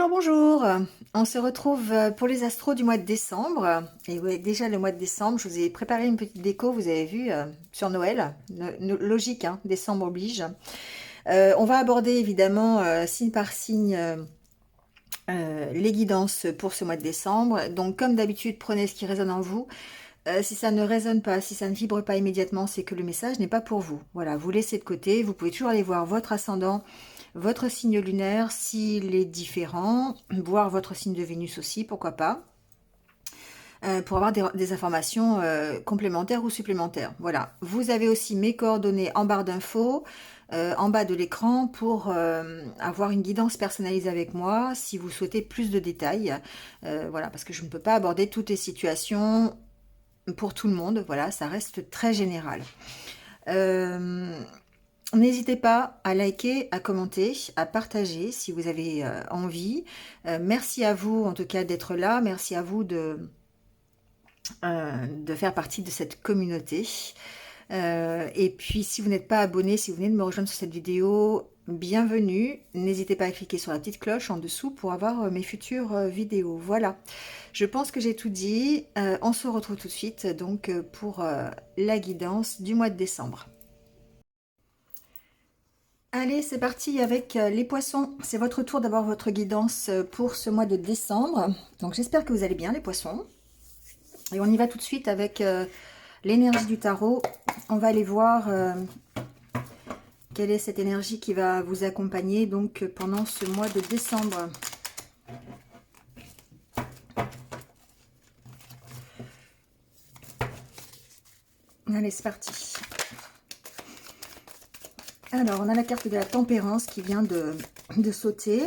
Bonjour, bonjour. On se retrouve pour les astros du mois de décembre. Et oui, déjà le mois de décembre, je vous ai préparé une petite déco, vous avez vu, sur Noël. Logique, hein, décembre oblige. On va aborder évidemment signe par signe les guidances pour ce mois de décembre. Donc comme d'habitude, prenez ce qui résonne en vous. Si ça ne résonne pas, si ça ne vibre pas immédiatement, c'est que le message n'est pas pour vous. Voilà, vous laissez de côté. Vous pouvez toujours aller voir votre ascendant, votre signe lunaire, s'il est différent, voir votre signe de Vénus aussi, pourquoi pas, pour avoir des informations complémentaires ou supplémentaires. Voilà, vous avez aussi mes coordonnées en barre d'infos, en bas de l'écran, pour avoir une guidance personnalisée avec moi, si vous souhaitez plus de détails. Voilà, parce que je ne peux pas aborder toutes les situations pour tout le monde, voilà, ça reste très général. N'hésitez pas à liker, à commenter, à partager si vous avez envie. Merci à vous en tout cas d'être là, merci à vous de faire partie de cette communauté. Et puis si vous n'êtes pas abonné, si vous venez de me rejoindre sur cette vidéo, bienvenue. N'hésitez pas à cliquer sur la petite cloche en dessous pour avoir mes futures vidéos. Voilà, je pense que j'ai tout dit. On se retrouve tout de suite donc pour la guidance du mois de décembre. Allez, c'est parti avec les poissons. C'est votre tour d'avoir votre guidance pour ce mois de décembre. Donc j'espère que vous allez bien les poissons. Et on y va tout de suite avec l'énergie du tarot. On va aller voir quelle est cette énergie qui va vous accompagner donc pendant ce mois de décembre. Allez, c'est parti. Alors, on a la carte de la tempérance qui vient de sauter.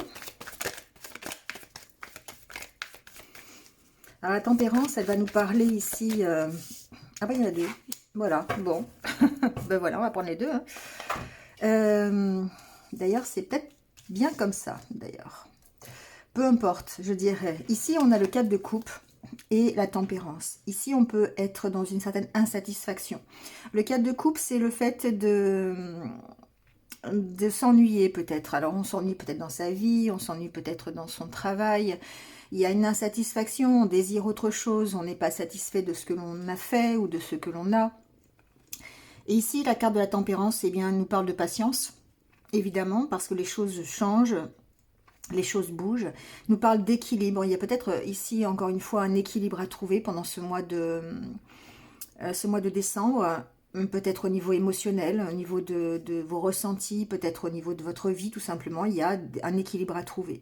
Alors, la tempérance, elle va nous parler ici... Ah ben, il y en a deux. Voilà, bon. Ben voilà, on va prendre les deux. Hein. D'ailleurs, c'est peut-être bien comme ça, d'ailleurs. Peu importe, je dirais. Ici, on a le 4 de coupe et la tempérance. Ici, on peut être dans une certaine insatisfaction. Le 4 de coupe, c'est le fait de s'ennuyer peut-être. Alors, on s'ennuie peut-être dans sa vie, on s'ennuie peut-être dans son travail. Il y a une insatisfaction, on désire autre chose, on n'est pas satisfait de ce que l'on a fait ou de ce que l'on a. Et ici, la carte de la tempérance, eh bien, nous parle de patience, évidemment, parce que les choses changent, les choses bougent. Nous parle d'équilibre. Il y a peut-être ici, encore une fois, un équilibre à trouver pendant ce mois de décembre. Peut-être au niveau émotionnel, au niveau de vos ressentis, peut-être au niveau de votre vie, tout simplement. Il y a un équilibre à trouver.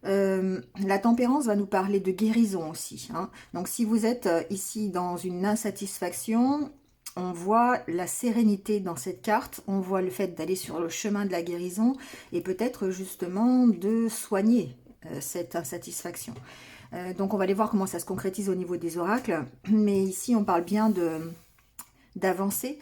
La tempérance va nous parler de guérison aussi. Hein. Donc si vous êtes ici dans une insatisfaction, on voit la sérénité dans cette carte, on voit le fait d'aller sur le chemin de la guérison et peut-être justement de soigner cette insatisfaction. Donc on va aller voir comment ça se concrétise au niveau des oracles, mais ici on parle bien d'avancer,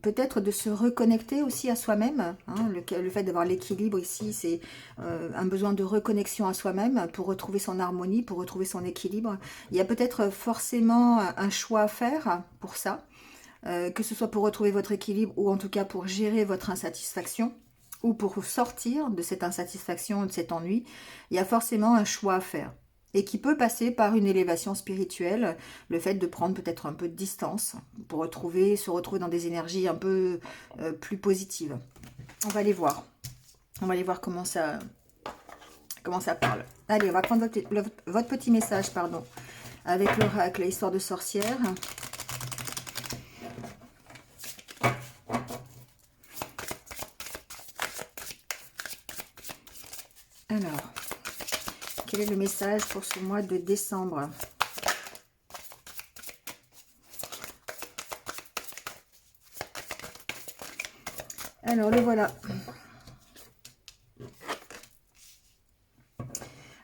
peut-être de se reconnecter aussi à soi-même. Hein, le fait d'avoir l'équilibre ici, c'est un besoin de reconnexion à soi-même pour retrouver son harmonie, pour retrouver son équilibre. Il y a peut-être forcément un choix à faire pour ça, que ce soit pour retrouver votre équilibre ou en tout cas pour gérer votre insatisfaction ou pour sortir de cette insatisfaction, de cet ennui. Il y a forcément un choix à faire. Et qui peut passer par une élévation spirituelle, le fait de prendre peut-être un peu de distance pour se retrouver dans des énergies un peu plus positives. On va aller voir. On va aller voir comment ça parle. Allez, on va prendre votre petit message, pardon, avec l'oracle, histoire de sorcière. Alors, quel est le message pour ce mois de décembre ? Alors, le voilà.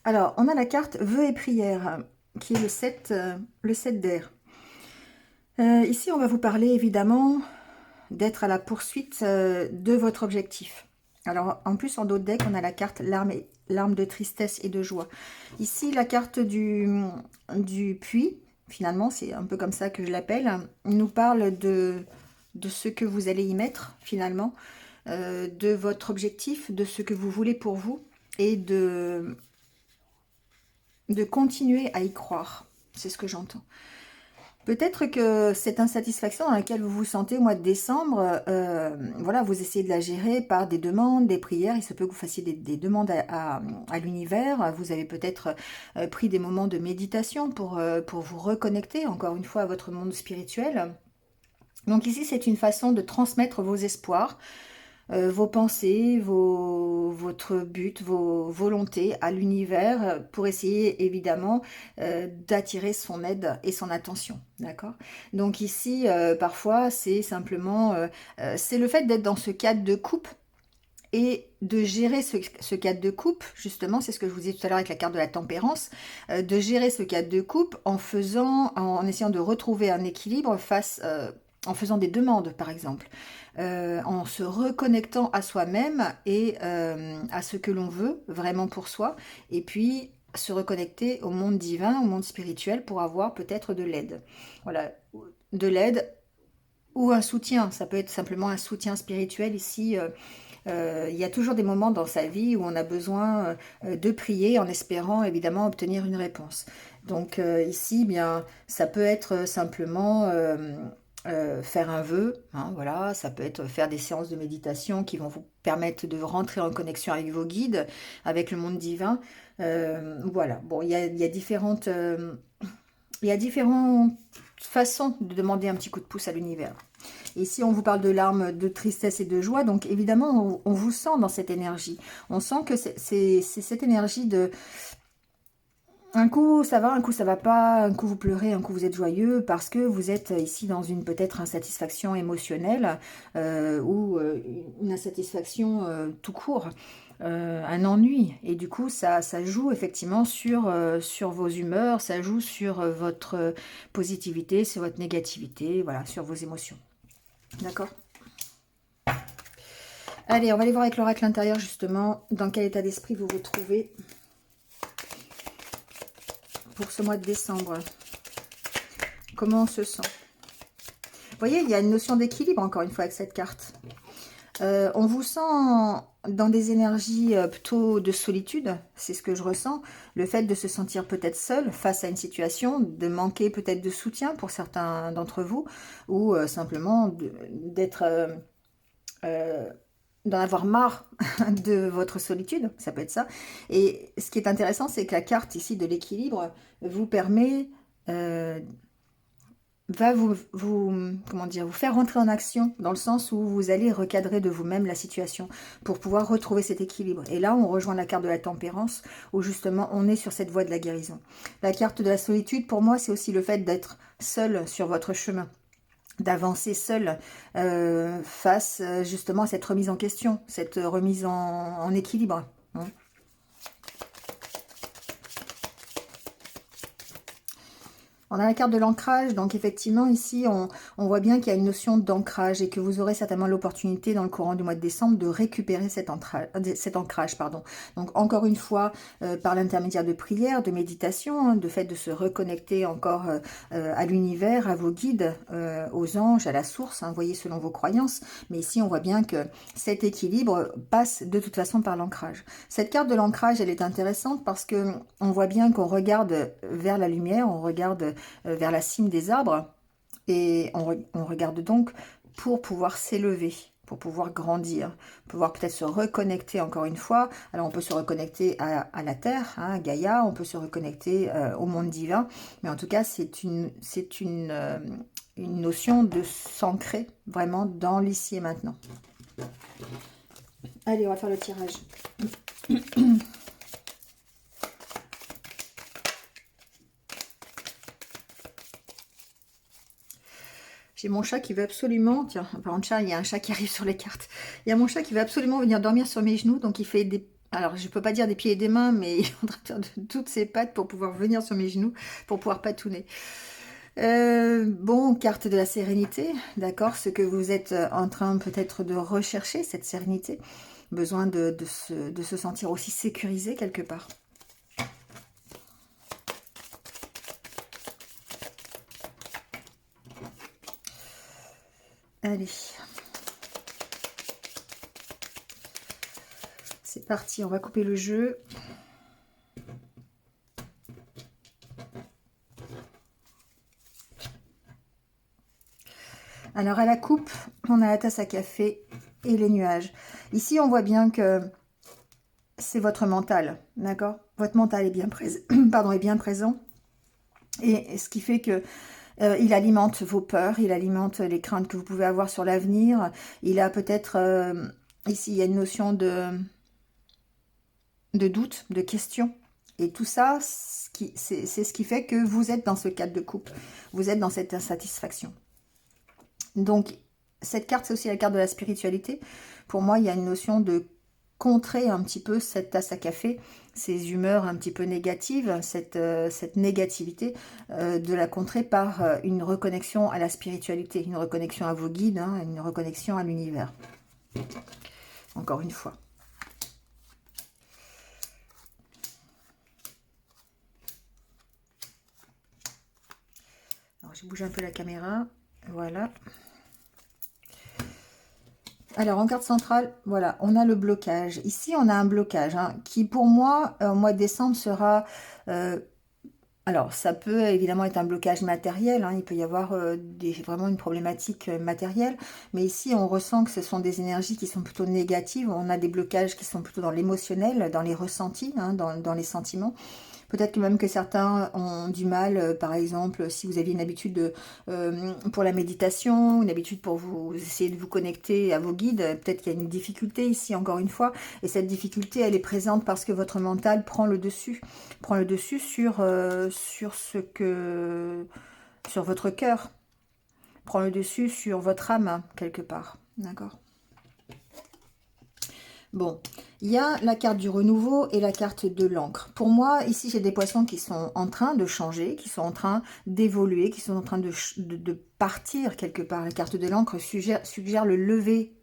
Alors, on a la carte vœux et prières, qui est le 7 d'air. Ici, on va vous parler évidemment d'être à la poursuite de votre objectif. Alors, en plus, en d'autres decks, on a la carte larmes de tristesse et de joie. Ici, la carte du puits, finalement, c'est un peu comme ça que je l'appelle, nous parle de ce que vous allez y mettre, finalement, de votre objectif, de ce que vous voulez pour vous. et de continuer à y croire. C'est ce que j'entends. Peut-être que cette insatisfaction dans laquelle vous vous sentez au mois de décembre, voilà, vous essayez de la gérer par des demandes, des prières. Il se peut que vous fassiez des demandes à l'univers. Vous avez peut-être pris des moments de méditation pour vous reconnecter, encore une fois, à votre monde spirituel. Donc ici, c'est une façon de transmettre vos espoirs, vos pensées, votre but, vos volontés à l'univers pour essayer évidemment d'attirer son aide et son attention. D'accord? Donc ici, parfois, c'est simplement, c'est le fait d'être dans ce cadre de coupe et de gérer ce cadre de coupe, justement, c'est ce que je vous disais tout à l'heure avec la carte de la tempérance, de gérer ce cadre de coupe en essayant de retrouver un équilibre en faisant des demandes, par exemple, en se reconnectant à soi-même et à ce que l'on veut vraiment pour soi, et puis se reconnecter au monde divin, au monde spirituel pour avoir peut-être de l'aide. Voilà, de l'aide ou un soutien. Ça peut être simplement un soutien spirituel ici. Il y a toujours des moments dans sa vie où on a besoin de prier en espérant évidemment obtenir une réponse. Donc ici, bien, ça peut être simplement faire un vœu, hein, voilà, ça peut être faire des séances de méditation qui vont vous permettre de rentrer en connexion avec vos guides, avec le monde divin. Voilà, bon, il y a différentes façons de demander un petit coup de pouce à l'univers. Ici, on vous parle de larmes, de tristesse et de joie. Donc, évidemment, on vous sent dans cette énergie. On sent que c'est cette énergie de... Un coup, ça va, un coup, ça va pas. Un coup, vous pleurez, un coup, vous êtes joyeux. Parce que vous êtes ici dans une peut-être insatisfaction émotionnelle ou une insatisfaction tout court. Un ennui. Et du coup, ça joue effectivement sur vos humeurs. Ça joue sur votre positivité, sur votre négativité, voilà, sur vos émotions. D'accord? Allez, on va aller voir avec l'oracle intérieur justement dans quel état d'esprit vous vous trouvez pour ce mois de décembre. Comment on se sent? Vous voyez, il y a une notion d'équilibre encore une fois avec cette carte. On vous sent dans des énergies plutôt de solitude, c'est ce que je ressens. Le fait de se sentir peut-être seul face à une situation, de manquer peut-être de soutien pour certains d'entre vous, ou simplement d'être... d'en avoir marre de votre solitude, ça peut être ça. Et ce qui est intéressant, c'est que la carte ici de l'équilibre vous permet, va comment dire, vous faire rentrer en action, dans le sens où vous allez recadrer de vous-même la situation pour pouvoir retrouver cet équilibre. Et là, on rejoint la carte de la tempérance, où justement, on est sur cette voie de la guérison. La carte de la solitude, pour moi, c'est aussi le fait d'être seul sur votre chemin, d'avancer seul face justement à cette remise en question, cette remise en équilibre. Hein. On a la carte de l'ancrage, donc effectivement ici on voit bien qu'il y a une notion d'ancrage et que vous aurez certainement l'opportunité dans le courant du mois de décembre de récupérer cet ancrage. Pardon. Donc encore une fois, par l'intermédiaire de prières, de méditation, hein, de fait de se reconnecter encore à l'univers, à vos guides, aux anges, à la source, hein, voyez selon vos croyances. Mais ici on voit bien que cet équilibre passe de toute façon par l'ancrage. Cette carte de l'ancrage, elle est intéressante parce que on voit bien qu'on regarde vers la lumière, on regarde vers la cime des arbres et on regarde donc pour pouvoir s'élever, pour pouvoir grandir, pouvoir peut-être se reconnecter encore une fois. Alors on peut se reconnecter à la terre, hein, à Gaïa, on peut se reconnecter au monde divin, mais en tout cas c'est une notion de s'ancrer vraiment dans l'ici et maintenant. Allez, on va faire le tirage. J'ai mon chat qui veut absolument... Tiens, par contre, il y a un chat qui arrive sur les cartes. Il y a mon chat qui veut absolument venir dormir sur mes genoux. Donc, il fait des... Alors, je ne peux pas dire des pieds et des mains, mais il est en train de faire de toutes ses pattes pour pouvoir venir sur mes genoux, pour pouvoir patouner. Bon, carte de la sérénité, d'accord, ce que vous êtes en train peut-être de rechercher, cette sérénité. Besoin de se sentir aussi sécurisé quelque part. Allez. C'est parti, on va couper le jeu. Alors à la coupe, on a la tasse à café et les nuages. Ici, on voit bien que c'est votre mental, d'accord? Votre mental est bien présent, pardon, est bien présent. Et ce qui fait que il alimente vos peurs, il alimente les craintes que vous pouvez avoir sur l'avenir. Il a peut-être, ici, il y a une notion de doute, de question. Et tout ça, c'est ce qui fait que vous êtes dans ce cadre de couple. Vous êtes dans cette insatisfaction. Donc, cette carte, c'est aussi la carte de la spiritualité. Pour moi, il y a une notion de contrer un petit peu cette tasse à café, ces humeurs un petit peu négatives, cette négativité, de la contrer par une reconnexion à la spiritualité, une reconnexion à vos guides, hein, une reconnexion à l'univers. Encore une fois. Alors, je bouge un peu la caméra. Voilà. Alors, en carte centrale, voilà, on a le blocage. Ici, on a un blocage hein, qui, pour moi, au mois de décembre, sera... alors, ça peut évidemment être un blocage matériel. Hein, il peut y avoir vraiment une problématique matérielle. Mais ici, on ressent que ce sont des énergies qui sont plutôt négatives. On a des blocages qui sont plutôt dans l'émotionnel, dans les ressentis, hein, dans les sentiments. Peut-être même que certains ont du mal, par exemple, si vous aviez une habitude pour la méditation, une habitude pour vous essayer de vous connecter à vos guides, peut-être qu'il y a une difficulté ici, encore une fois, et cette difficulté, elle est présente parce que votre mental prend le dessus sur votre cœur, prend le dessus sur votre âme, quelque part, d'accord? Bon, il y a la carte du renouveau et la carte de l'encre. Pour moi, ici, j'ai des poissons qui sont en train de changer, qui sont en train d'évoluer, qui sont en train de partir quelque part. La carte de l'encre suggère le lever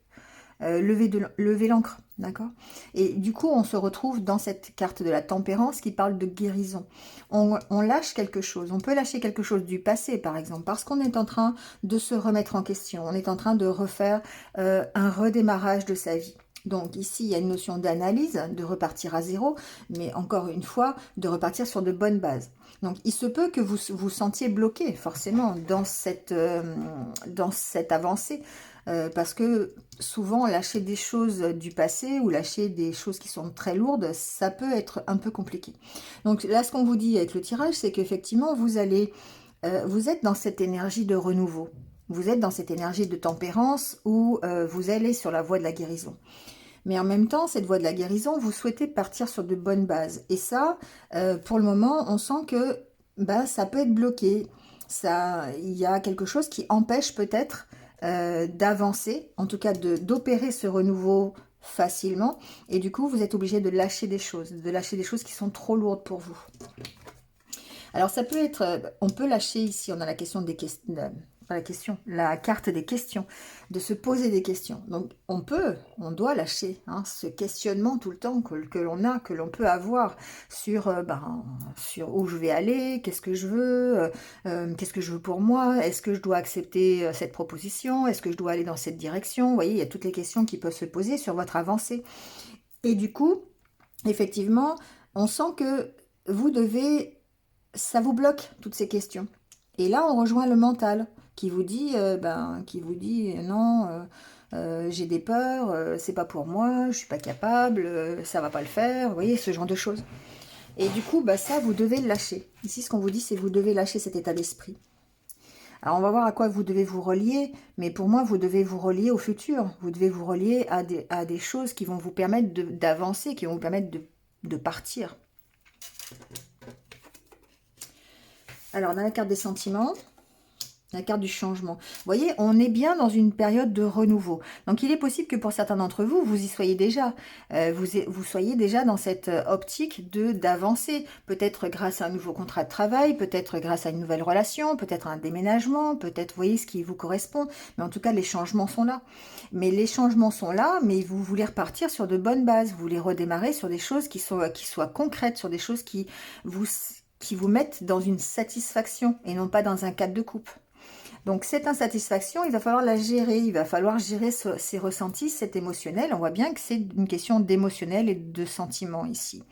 l'encre, d'accord? Et du coup, on se retrouve dans cette carte de la tempérance qui parle de guérison. On lâche quelque chose. On peut lâcher quelque chose du passé, par exemple, parce qu'on est en train de se remettre en question. On est en train de refaire un redémarrage de sa vie. Donc ici, il y a une notion d'analyse, de repartir à zéro, mais encore une fois, de repartir sur de bonnes bases. Donc il se peut que vous vous sentiez bloqué, forcément, dans cette avancée, parce que souvent, lâcher des choses du passé ou lâcher des choses qui sont très lourdes, ça peut être un peu compliqué. Donc là, ce qu'on vous dit avec le tirage, c'est qu'effectivement, vous êtes dans cette énergie de renouveau. Vous êtes dans cette énergie de tempérance où vous allez sur la voie de la guérison. Mais en même temps, cette voie de la guérison, vous souhaitez partir sur de bonnes bases. Et ça, pour le moment, on sent que ça peut être bloqué. Il y a quelque chose qui empêche peut-être d'avancer, en tout cas d'opérer ce renouveau facilement. Et du coup, vous êtes obligé de lâcher des choses qui sont trop lourdes pour vous. Alors ça peut être, on peut lâcher ici, on a la question des questions, la carte des questions, de se poser des questions. Donc on doit lâcher hein, ce questionnement tout le temps que l'on peut avoir sur où je vais aller, qu'est-ce que je veux, qu'est-ce que je veux pour moi, est-ce que je dois accepter cette proposition, est-ce que je dois aller dans cette direction. Vous voyez, il y a toutes les questions qui peuvent se poser sur votre avancée. Et du coup, effectivement, on sent que ça vous bloque toutes ces questions. Et là, on rejoint le mental qui vous dit, non, j'ai des peurs, c'est pas pour moi, je suis pas capable, ça va pas le faire. Vous voyez, ce genre de choses. Et du coup, ça, vous devez le lâcher. Ici, ce qu'on vous dit, c'est que vous devez lâcher cet état d'esprit. Alors, on va voir à quoi vous devez vous relier, mais pour moi, vous devez vous relier au futur. Vous devez vous relier à des choses qui vont vous permettre d'avancer, qui vont vous permettre de partir. Alors, on a la carte des sentiments, la carte du changement. Vous voyez, on est bien dans une période de renouveau. Donc, il est possible que pour certains d'entre vous, vous y soyez déjà. Vous soyez déjà dans cette optique d'avancer. Peut-être grâce à un nouveau contrat de travail, peut-être grâce à une nouvelle relation, peut-être un déménagement, peut-être, vous voyez, ce qui vous correspond. Mais en tout cas, les changements sont là. Mais les changements sont là, mais vous voulez repartir sur de bonnes bases. Vous voulez redémarrer sur des choses qui soient concrètes, sur des choses qui vous mettent dans une satisfaction et non pas dans un cadre de coupe. Donc cette insatisfaction, il va falloir la gérer, il va falloir gérer ces ressentis, cet émotionnel. On voit bien que c'est une question d'émotionnel et de sentiment ici.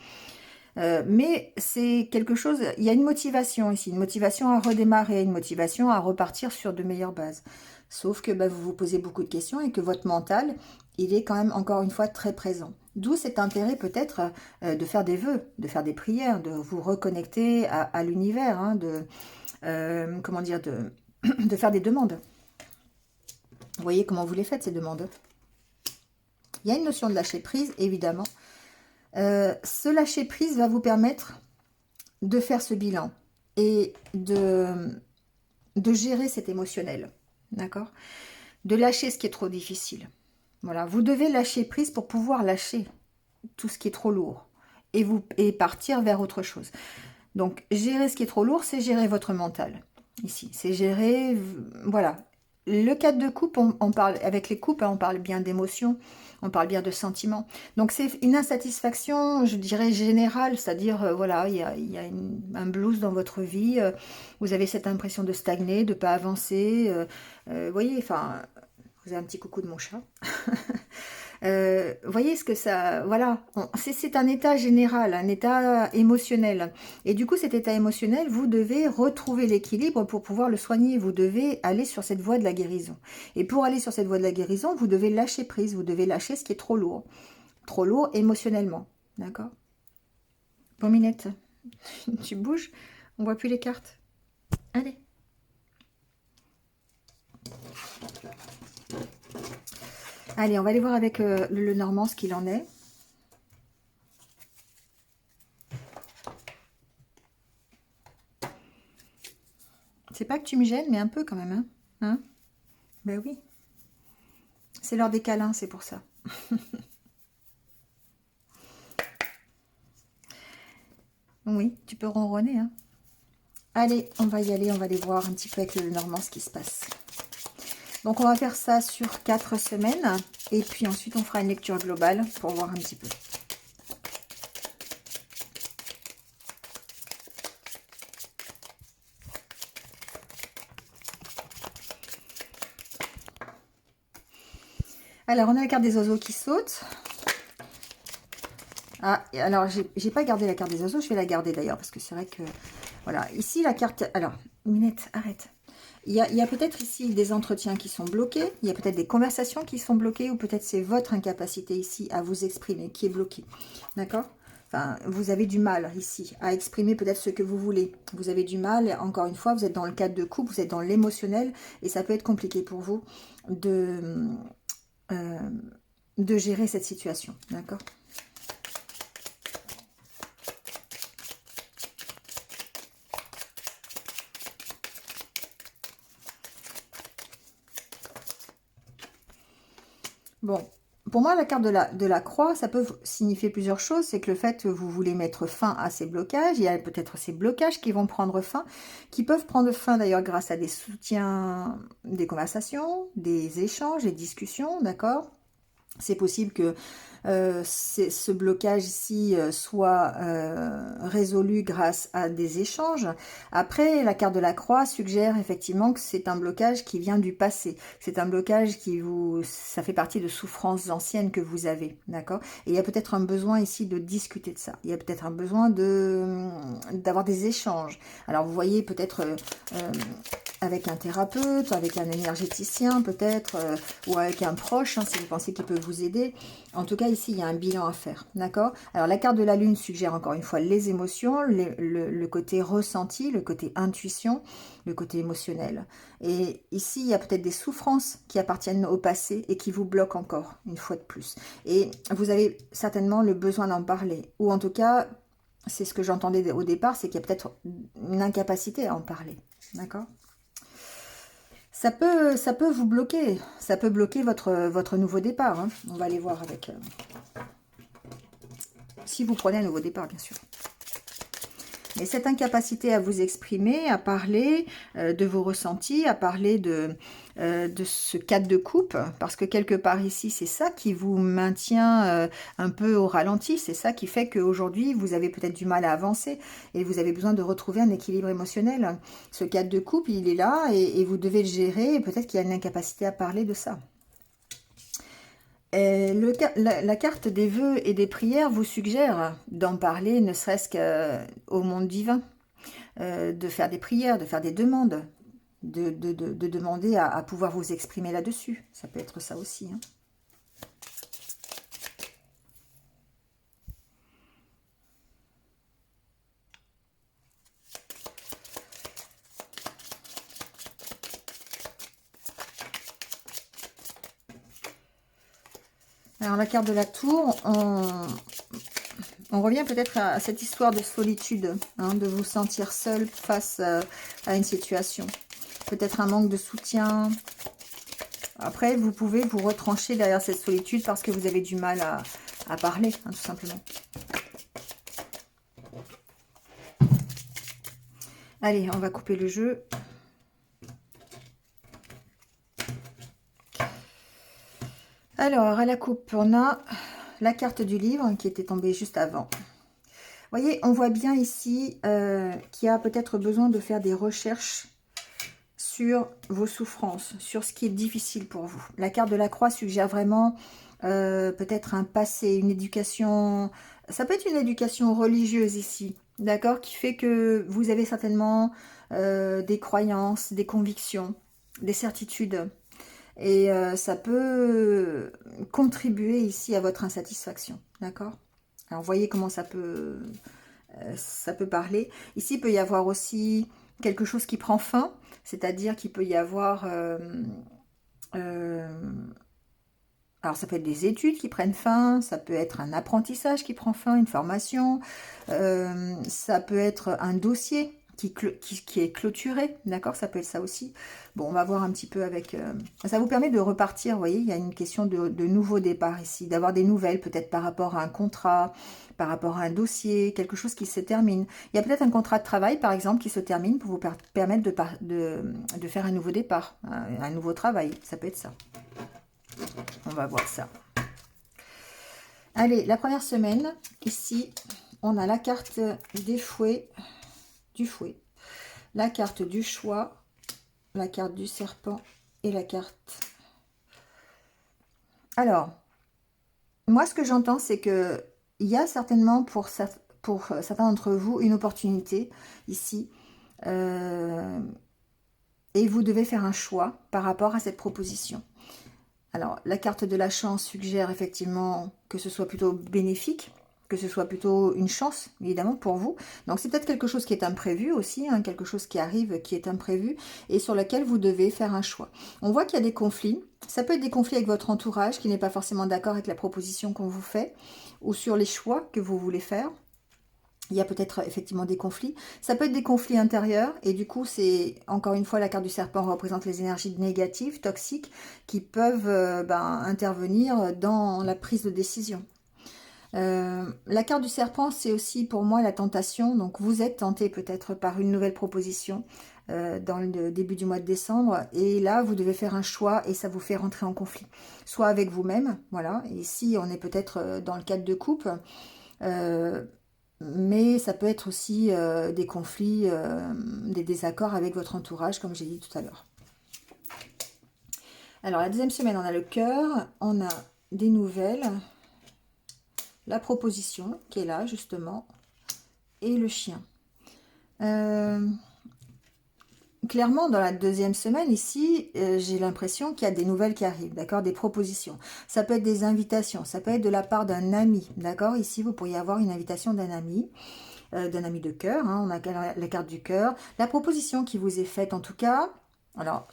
Mais c'est quelque chose, il y a une motivation ici, une motivation à redémarrer, une motivation à repartir sur de meilleures bases. Sauf que bah, vous vous posez beaucoup de questions et que votre mental, il est quand même encore une fois très présent. D'où cet intérêt peut-être de faire des vœux, de faire des prières, de vous reconnecter à l'univers, hein, comment dire, de faire des demandes. Vous voyez comment vous les faites ces demandes. Il y a une notion de lâcher prise, évidemment. Ce lâcher prise va vous permettre de faire ce bilan et de gérer cet émotionnel, d'accord? De lâcher ce qui est trop difficile. Voilà, vous devez lâcher prise pour pouvoir lâcher tout ce qui est trop lourd et partir vers autre chose. Donc, gérer ce qui est trop lourd, c'est gérer votre mental. Ici, c'est gérer, voilà. Le cadre de coupe, on parle, avec les coupes, on parle bien d'émotions, on parle bien de sentiments. Donc, c'est une insatisfaction, je dirais, générale, c'est-à-dire, voilà, il y a un blues dans votre vie, vous avez cette impression de stagner, de ne pas avancer, vous voyez, enfin, vous avez un petit coucou de mon chat. Voyez ce que ça... Voilà, c'est un état général, un état émotionnel. Et du coup, cet état émotionnel, vous devez retrouver l'équilibre pour pouvoir le soigner. Vous devez aller sur cette voie de la guérison. Et pour aller sur cette voie de la guérison, vous devez lâcher prise. Vous devez lâcher ce qui est trop lourd. Trop lourd émotionnellement. D'accord? Bon, Minette, tu bouges. On voit plus les cartes. Allez. Allez, on va aller voir avec le Normand ce qu'il en est. C'est pas que tu me gênes, mais un peu quand même. Hein, ben oui. C'est l'heure des câlins, c'est pour ça. Oui, tu peux ronronner. Hein. Allez, on va y aller, on va aller voir un petit peu avec le Normand ce qui se passe. Donc, on va faire ça sur 4 semaines. Et puis ensuite, on fera une lecture globale pour voir un petit peu. Alors, on a la carte des oiseaux qui saute. Ah, alors, j'ai pas gardé la carte des oiseaux. Je vais la garder d'ailleurs parce que c'est vrai que... Voilà, ici, la carte... Alors, Minette, arrête. Il y a peut-être ici des entretiens qui sont bloqués, il y a peut-être des conversations qui sont bloquées, ou peut-être c'est votre incapacité ici à vous exprimer qui est bloquée. D'accord? Enfin, vous avez du mal ici à exprimer peut-être ce que vous voulez. Vous avez du mal, encore une fois, vous êtes dans le cadre de couple, vous êtes dans l'émotionnel, et ça peut être compliqué pour vous de gérer cette situation. D'accord? Bon, pour moi, la carte de la croix, ça peut signifier plusieurs choses. C'est que le fait que vous voulez mettre fin à ces blocages, il y a peut-être ces blocages qui vont prendre fin, qui peuvent prendre fin d'ailleurs grâce à des soutiens, des conversations, des échanges, des discussions, d'accord? C'est possible que ce blocage ici soit résolu grâce à des échanges. Après, la carte de la croix suggère effectivement que c'est un blocage qui vient du passé. C'est un blocage ça fait partie de souffrances anciennes que vous avez, d'accord? Et il y a peut-être un besoin ici de discuter de ça. Il y a peut-être un besoin d'avoir des échanges. Alors, vous voyez peut-être... avec un thérapeute, avec un énergéticien peut-être, ou avec un proche, hein, si vous pensez qu'il peut vous aider. En tout cas, ici, il y a un bilan à faire, d'accord? Alors, la carte de la Lune suggère encore une fois les émotions, le côté ressenti, le côté intuition, le côté émotionnel. Et ici, il y a peut-être des souffrances qui appartiennent au passé et qui vous bloquent encore, une fois de plus. Et vous avez certainement le besoin d'en parler, ou en tout cas, c'est ce que j'entendais au départ, c'est qu'il y a peut-être une incapacité à en parler, d'accord? Ça peut vous bloquer. Ça peut bloquer votre nouveau départ. Hein. On va aller voir avec... si vous prenez un nouveau départ, bien sûr. Mais cette incapacité à vous exprimer, à parler de vos ressentis, à parler de de ce 4 de coupe, parce que quelque part ici, c'est ça qui vous maintient un peu au ralenti, c'est ça qui fait qu'aujourd'hui, vous avez peut-être du mal à avancer et vous avez besoin de retrouver un équilibre émotionnel. Ce 4 de coupe, il est là et vous devez le gérer et peut-être qu'il y a une incapacité à parler de ça. La carte des vœux et des prières vous suggère d'en parler, ne serait-ce qu'au monde divin, de faire des prières, de faire des demandes, de demander à pouvoir vous exprimer là-dessus. Ça peut être ça aussi. Hein. Alors la carte de la tour, on revient peut-être à cette histoire de solitude, hein, de vous sentir seul face à une situation. Peut-être un manque de soutien. Après, vous pouvez vous retrancher derrière cette solitude parce que vous avez du mal à parler, hein, tout simplement. Allez, on va couper le jeu. Alors, à la coupe, on a la carte du livre qui était tombée juste avant. Vous voyez, on voit bien ici qu'il y a peut-être besoin de faire des recherches sur vos souffrances, sur ce qui est difficile pour vous. La carte de la croix suggère vraiment peut-être un passé, une éducation. Ça peut être une éducation religieuse ici, d'accord, qui fait que vous avez certainement des croyances, des convictions, des certitudes. Et ça peut contribuer ici à votre insatisfaction, d'accord? Alors, voyez comment ça peut parler. Ici, il peut y avoir aussi quelque chose qui prend fin, c'est-à-dire qu'il peut y avoir... alors, ça peut être des études qui prennent fin, ça peut être un apprentissage qui prend fin, une formation, ça peut être un dossier qui est clôturé, d'accord? Ça peut être ça aussi. Bon, on va voir un petit peu avec... ça vous permet de repartir, vous voyez, il y a une question de nouveau départ ici, d'avoir des nouvelles peut-être par rapport à un contrat, par rapport à un dossier, quelque chose qui se termine. Il y a peut-être un contrat de travail, par exemple, qui se termine pour vous permettre de faire un nouveau départ, un nouveau travail, ça peut être ça. On va voir ça. Allez, la première semaine, ici, on a la carte des fouets, du fouet, la carte du choix, la carte du serpent et la carte... Alors, moi, ce que j'entends, c'est que il y a certainement pour certains d'entre vous une opportunité ici. Et vous devez faire un choix par rapport à cette proposition. Alors, la carte de la chance suggère effectivement que ce soit plutôt bénéfique, que ce soit plutôt une chance, évidemment, pour vous. Donc, c'est peut-être quelque chose qui est imprévu aussi, hein, quelque chose qui arrive, qui est imprévu, et sur lequel vous devez faire un choix. On voit qu'il y a des conflits. Ça peut être des conflits avec votre entourage, qui n'est pas forcément d'accord avec la proposition qu'on vous fait, ou sur les choix que vous voulez faire. Il y a peut-être effectivement des conflits. Ça peut être des conflits intérieurs. Et du coup, c'est encore une fois, la carte du serpent représente les énergies négatives, toxiques, qui peuvent intervenir dans la prise de décision. La carte du serpent, c'est aussi pour moi la tentation. Donc, vous êtes tenté peut-être par une nouvelle proposition dans le début du mois de décembre. Et là, vous devez faire un choix et ça vous fait rentrer en conflit. Soit avec vous-même, voilà. Et ici, on est peut-être dans le cadre de couple. Mais ça peut être aussi des conflits, des désaccords avec votre entourage, comme j'ai dit tout à l'heure. Alors, la deuxième semaine, on a le cœur, on a des nouvelles, la proposition qui est là, justement, et le chien. Clairement, dans la deuxième semaine, ici, j'ai l'impression qu'il y a des nouvelles qui arrivent, d'accord, des propositions. Ça peut être des invitations, ça peut être de la part d'un ami, d'accord. Ici, vous pourriez avoir une invitation d'un ami de cœur, hein. On a la carte du cœur. La proposition qui vous est faite, en tout cas, alors,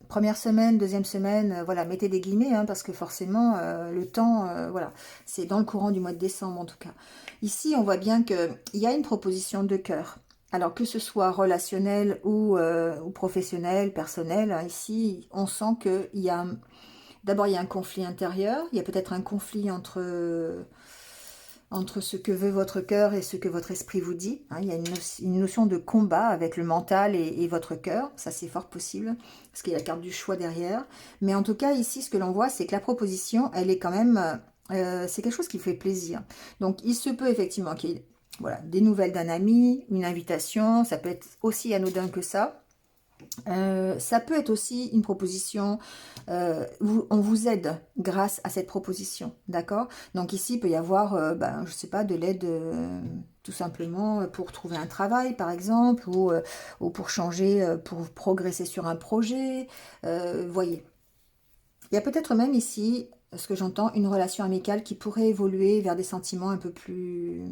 première semaine, deuxième semaine, voilà, mettez des guillemets, hein, parce que forcément, le temps, voilà, c'est dans le courant du mois de décembre, en tout cas. Ici, on voit bien qu'il y a une proposition de cœur. Alors, que ce soit relationnel ou professionnel, personnel, hein, ici, on sent qu'il y a... D'abord, il y a un conflit intérieur. Il y a peut-être un conflit entre entre ce que veut votre cœur et ce que votre esprit vous dit. Hein, il y a une notion de combat avec le mental et votre cœur. Ça, c'est fort possible, parce qu'il y a la carte du choix derrière. Mais en tout cas, ici, ce que l'on voit, c'est que la proposition, elle est quand même... c'est quelque chose qui fait plaisir. Donc, il se peut effectivement qu'il y ait voilà, des nouvelles d'un ami, une invitation. Ça peut être aussi anodin que ça. Ça peut être aussi une proposition, on vous aide grâce à cette proposition, d'accord? Donc ici, il peut y avoir, je sais pas, de l'aide tout simplement pour trouver un travail, par exemple, ou pour changer, pour progresser sur un projet, voyez. Il y a peut-être même ici, ce que j'entends, une relation amicale qui pourrait évoluer vers des sentiments un peu plus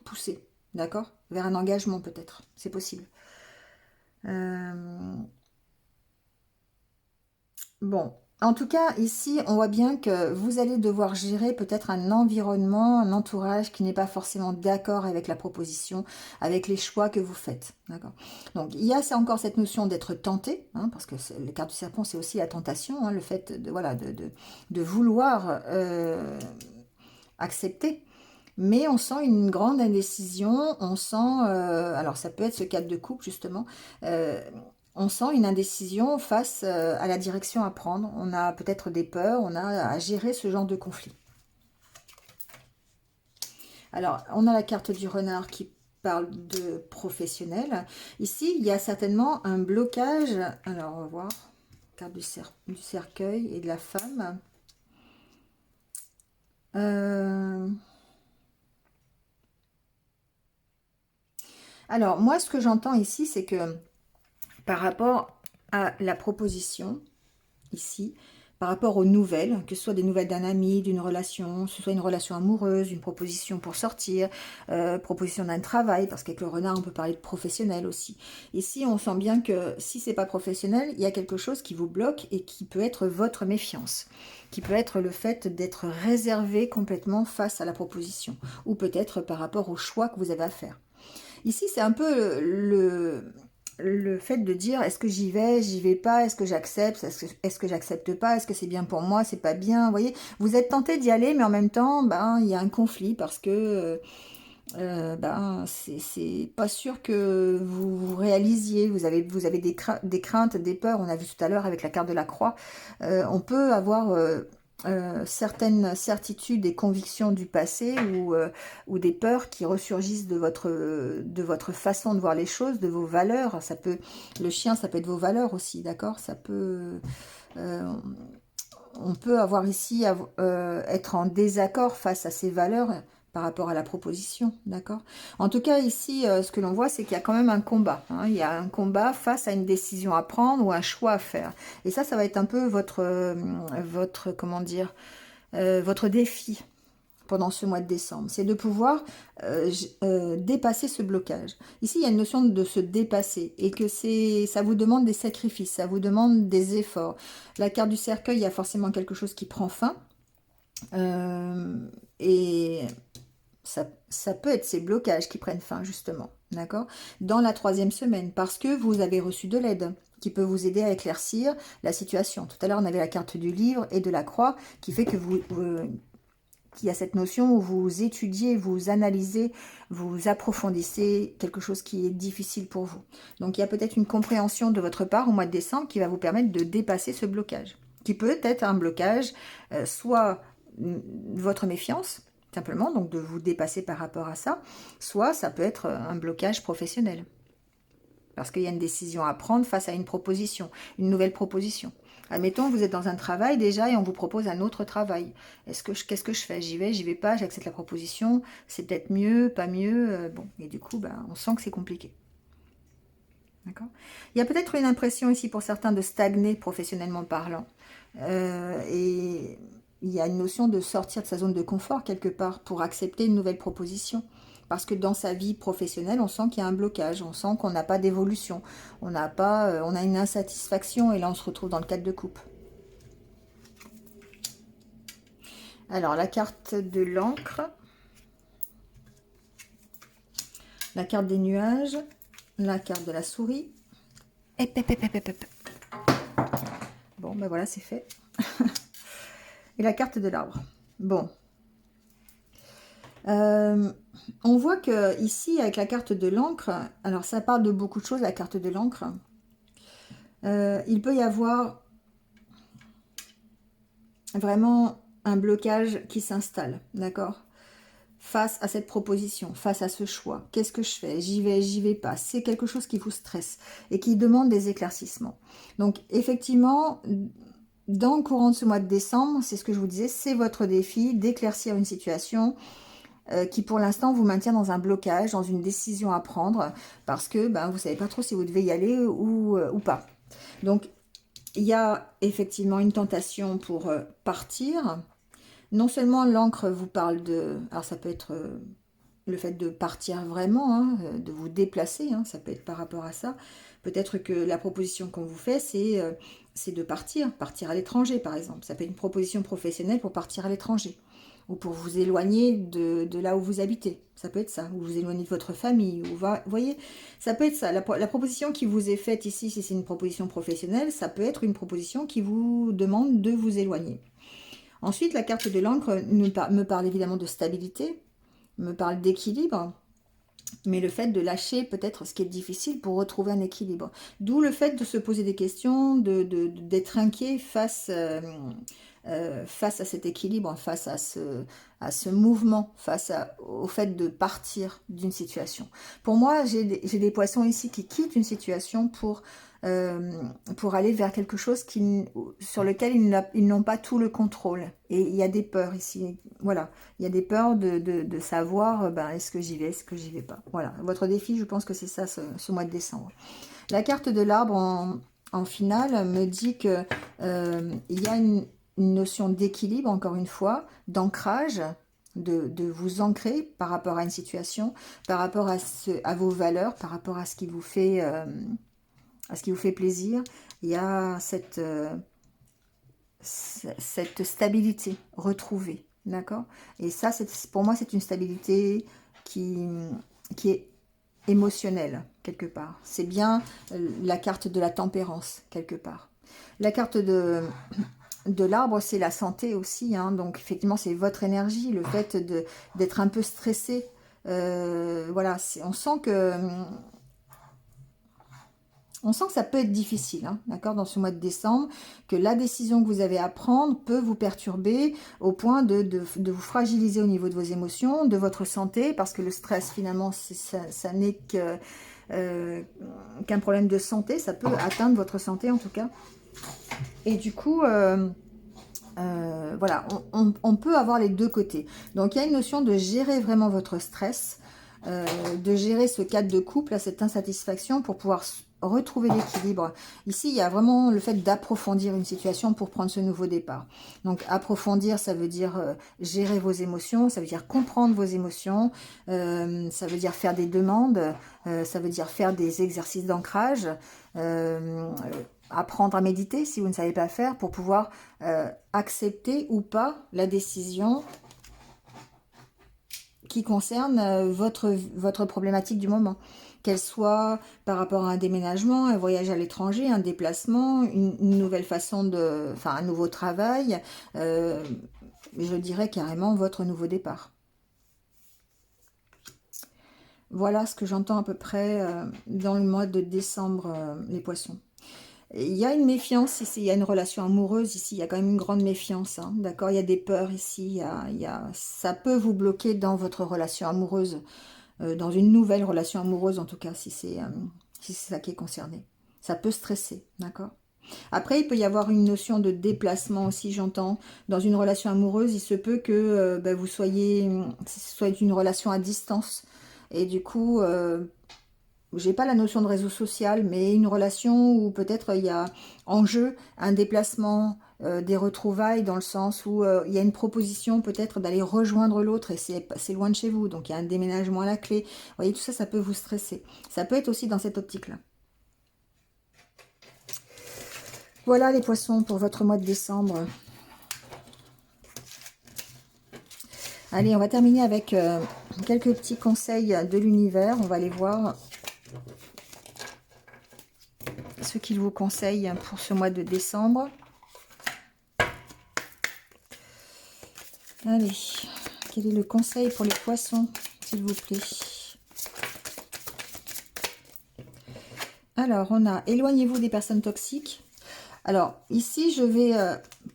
poussés, d'accord? Vers un engagement peut-être, c'est possible. Euh, Bon, en tout cas, ici, on voit bien que vous allez devoir gérer peut-être un environnement, un entourage qui n'est pas forcément d'accord avec la proposition, avec les choix que vous faites. D'accord. Donc, il y a encore cette notion d'être tenté, hein, parce que les cartes du serpent, c'est aussi la tentation, hein, le fait de, voilà, de vouloir accepter. Mais on sent une grande indécision, on sent, alors ça peut être ce cadre de couple justement, euh, on sent une indécision face à la direction à prendre. On a peut-être des peurs, on a à gérer ce genre de conflit. Alors, on a la carte du renard qui parle de professionnel. Ici, il y a certainement un blocage. Alors, on va voir. Carte du cercueil et de la femme. Alors, moi, ce que j'entends ici, c'est que par rapport à la proposition, ici, par rapport aux nouvelles, que ce soit des nouvelles d'un ami, d'une relation, que ce soit une relation amoureuse, une proposition pour sortir, proposition d'un travail, parce qu'avec le renard, on peut parler de professionnel aussi. Ici, on sent bien que si c'est pas professionnel, il y a quelque chose qui vous bloque et qui peut être votre méfiance, qui peut être le fait d'être réservé complètement face à la proposition, ou peut-être par rapport au choix que vous avez à faire. Ici, c'est un peu le fait de dire est-ce que j'y vais pas, est-ce que j'accepte, est-ce que j'accepte pas, est-ce que c'est bien pour moi, c'est pas bien, vous voyez, vous êtes tenté d'y aller, mais en même temps, il y a un conflit parce que c'est pas sûr que vous réalisiez, vous avez des craintes, des peurs, on a vu tout à l'heure avec la carte de la croix. On peut avoir certaines certitudes et convictions du passé ou des peurs qui ressurgissent de votre façon de voir les choses, de vos valeurs. Ça peut, le chien, ça peut être vos valeurs aussi, d'accord? Ça peut, euh, on peut avoir ici être en désaccord face à ces valeurs par rapport à la proposition, d'accord? En tout cas, ici, ce que l'on voit, c'est qu'il y a quand même un combat. Hein. Il y a un combat face à une décision à prendre ou un choix à faire. Et ça va être un peu votre comment dire, votre défi pendant ce mois de décembre. C'est de pouvoir dépasser ce blocage. Ici, il y a une notion de se dépasser et que ça vous demande des sacrifices, ça vous demande des efforts. La carte du cercueil, il y a forcément quelque chose qui prend fin. Et ça peut être ces blocages qui prennent fin, justement, d'accord? Dans la 3e semaine, parce que vous avez reçu de l'aide qui peut vous aider à éclaircir la situation. Tout à l'heure, on avait la carte du livre et de la croix qui fait que qu'il y a cette notion où vous étudiez, vous analysez, vous approfondissez quelque chose qui est difficile pour vous. Donc, il y a peut-être une compréhension de votre part au mois de décembre qui va vous permettre de dépasser ce blocage, qui peut être un blocage, soit votre méfiance, simplement, donc de vous dépasser par rapport à ça, soit ça peut être un blocage professionnel. Parce qu'il y a une décision à prendre face à une proposition, une nouvelle proposition. Admettons, vous êtes dans un travail déjà et on vous propose un autre travail. Qu'est-ce que je fais? J'y vais pas, j'accepte la proposition, c'est peut-être mieux, pas mieux, bon. Et du coup, on sent que c'est compliqué. D'accord? Il y a peut-être une impression ici pour certains de stagner professionnellement parlant. Et il y a une notion de sortir de sa zone de confort quelque part pour accepter une nouvelle proposition. Parce que dans sa vie professionnelle, on sent qu'il y a un blocage, on sent qu'on n'a pas d'évolution, on a une insatisfaction et là on se retrouve dans le cadre de coupe. Alors la carte de l'encre, la carte des nuages, la carte de la souris. Bon, ben voilà, c'est fait. Et la carte de l'arbre. Bon. On voit que ici, avec la carte de l'encre, alors ça parle de beaucoup de choses, la carte de l'encre. Il peut y avoir vraiment un blocage qui s'installe, d'accord? Face à cette proposition, face à ce choix. Qu'est-ce que je fais? J'y vais pas. C'est quelque chose qui vous stresse et qui demande des éclaircissements. Donc, effectivement, dans le courant de ce mois de décembre, c'est ce que je vous disais, c'est votre défi d'éclaircir une situation qui, pour l'instant, vous maintient dans un blocage, dans une décision à prendre, parce que ben, vous ne savez pas trop si vous devez y aller ou pas. Donc, il y a effectivement une tentation pour partir. Non seulement l'encre vous parle de... Alors ça peut être le fait de partir vraiment, hein, de vous déplacer, hein, ça peut être par rapport à ça. Peut-être que la proposition qu'on vous fait, c'est de partir à l'étranger par exemple. Ça peut être une proposition professionnelle pour partir à l'étranger. Ou pour vous éloigner de là où vous habitez. Ça peut être ça. Ou vous éloigner de votre famille. Vous voyez, ça peut être ça. La proposition qui vous est faite ici, si c'est une proposition professionnelle, ça peut être une proposition qui vous demande de vous éloigner. Ensuite, la carte de l'encre me parle évidemment de stabilité, me parle d'équilibre, mais le fait de lâcher peut-être ce qui est difficile pour retrouver un équilibre. D'où le fait de se poser des questions, d'être inquiet face à cet équilibre, face à ce mouvement, au fait de partir d'une situation. Pour moi, j'ai des poissons ici qui quittent une situation pour aller vers quelque chose sur lequel ils n'ont pas tout le contrôle. Et il y a des peurs ici. Voilà, il y a des peurs de savoir, ben, est-ce que j'y vais, est-ce que j'y vais pas. Voilà, votre défi, je pense que c'est ça ce mois de décembre. La carte de l'arbre en finale me dit que il y a une notion d'équilibre, encore une fois, d'ancrage, de vous ancrer par rapport à une situation, par rapport à vos valeurs, par rapport à ce qui vous fait plaisir. Il y a cette stabilité retrouvée, d'accord? Et ça, pour moi, c'est une stabilité qui est émotionnelle, quelque part. C'est bien la carte de la tempérance, quelque part. La carte de l'arbre, c'est la santé aussi, hein. Donc effectivement, c'est votre énergie, le fait d'être un peu stressé. Voilà, on sent que ça peut être difficile, hein, d'accord, dans ce mois de décembre, que la décision que vous avez à prendre peut vous perturber au point de vous fragiliser au niveau de vos émotions, de votre santé, parce que le stress, finalement, ça n'est qu'un problème de santé, ça peut atteindre votre santé en tout cas. Et du coup, voilà, on peut avoir les deux côtés. Donc, il y a une notion de gérer vraiment votre stress, de gérer ce cadre de couple, cette insatisfaction pour pouvoir retrouver l'équilibre. Ici, il y a vraiment le fait d'approfondir une situation pour prendre ce nouveau départ. Donc, approfondir, ça veut dire gérer vos émotions, ça veut dire comprendre vos émotions, ça veut dire faire des demandes, ça veut dire faire des exercices d'ancrage, apprendre à méditer si vous ne savez pas faire pour pouvoir accepter ou pas la décision qui concerne votre problématique du moment. Qu'elle soit par rapport à un déménagement, un voyage à l'étranger, un déplacement, une nouvelle façon enfin un nouveau travail, je dirais carrément votre nouveau départ. Voilà ce que j'entends à peu près dans le mois de décembre, les poissons. Il y a une méfiance ici, il y a une relation amoureuse ici, il y a quand même une grande méfiance, hein, d'accord? Il y a des peurs ici, ça peut vous bloquer dans votre relation amoureuse, dans une nouvelle relation amoureuse en tout cas, si c'est ça qui est concerné. Ça peut stresser, d'accord? Après, il peut y avoir une notion de déplacement aussi, j'entends. Dans une relation amoureuse, il se peut que vous soyez, ce soit une relation à distance. Et du coup, j'ai pas la notion de réseau social, mais une relation où peut-être il y a en jeu un déplacement, des retrouvailles dans le sens où il y a une proposition peut-être d'aller rejoindre l'autre et c'est loin de chez vous, donc il y a un déménagement à la clé. Vous voyez, tout ça, ça peut vous stresser. Ça peut être aussi dans cette optique-là. Voilà les poissons pour votre mois de décembre. Allez, on va terminer avec quelques petits conseils de l'univers. On va aller voir ce qu'il vous conseille pour ce mois de décembre. Allez, Quel est le conseil pour les poissons, s'il vous plaît? Alors, on a éloignez-vous des personnes toxiques. Alors, ici, je vais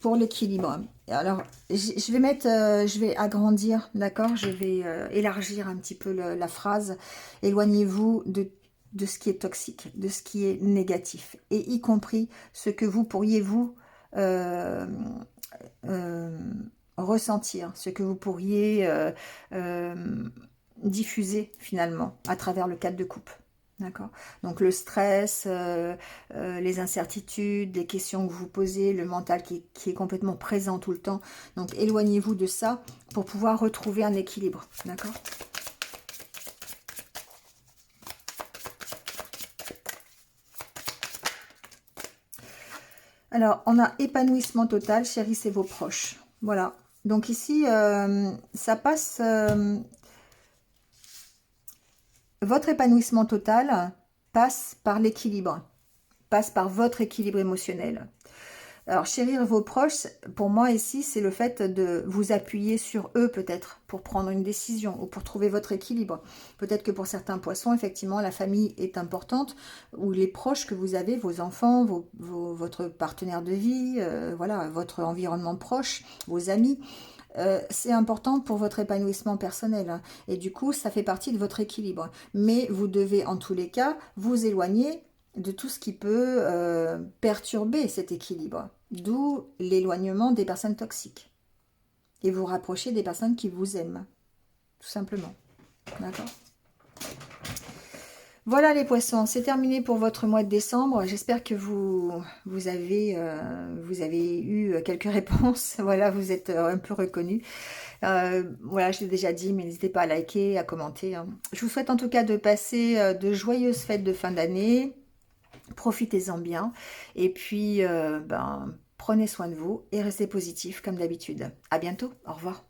pour l'équilibre. Alors, je vais mettre, je vais agrandir, d'accord? Je vais élargir un petit peu la phrase. Éloignez-vous de ce qui est toxique, de ce qui est négatif, et y compris ce que vous pourriez vous ressentir, ce que vous pourriez diffuser finalement à travers le cadre de coupe. D'accord. Donc le stress, les incertitudes, les questions que vous posez, le mental qui est complètement présent tout le temps. Donc éloignez-vous de ça pour pouvoir retrouver un équilibre. D'accord. Alors, on a épanouissement total, chérissez vos proches. Voilà. Donc ici, ça passe... votre épanouissement total passe par l'équilibre, passe par votre équilibre émotionnel. Alors, chérir vos proches, pour moi ici, c'est le fait de vous appuyer sur eux peut-être pour prendre une décision ou pour trouver votre équilibre. Peut-être que pour certains poissons, effectivement, la famille est importante ou les proches que vous avez, vos enfants, votre partenaire de vie, voilà, votre environnement proche, vos amis. C'est important pour votre épanouissement personnel, hein. Et du coup, ça fait partie de votre équilibre. Mais vous devez, en tous les cas, vous éloigner de tout ce qui peut perturber cet équilibre. D'où l'éloignement des personnes toxiques. Et vous rapprocher des personnes qui vous aiment. Tout simplement. D'accord ? Voilà les poissons, c'est terminé pour votre mois de décembre. J'espère que vous avez eu quelques réponses. Voilà, vous êtes un peu reconnus. Voilà, je l'ai déjà dit, mais n'hésitez pas à liker, à commenter, hein. Je vous souhaite en tout cas de passer de joyeuses fêtes de fin d'année. Profitez-en bien. Et puis, prenez soin de vous et restez positifs comme d'habitude. À bientôt. Au revoir.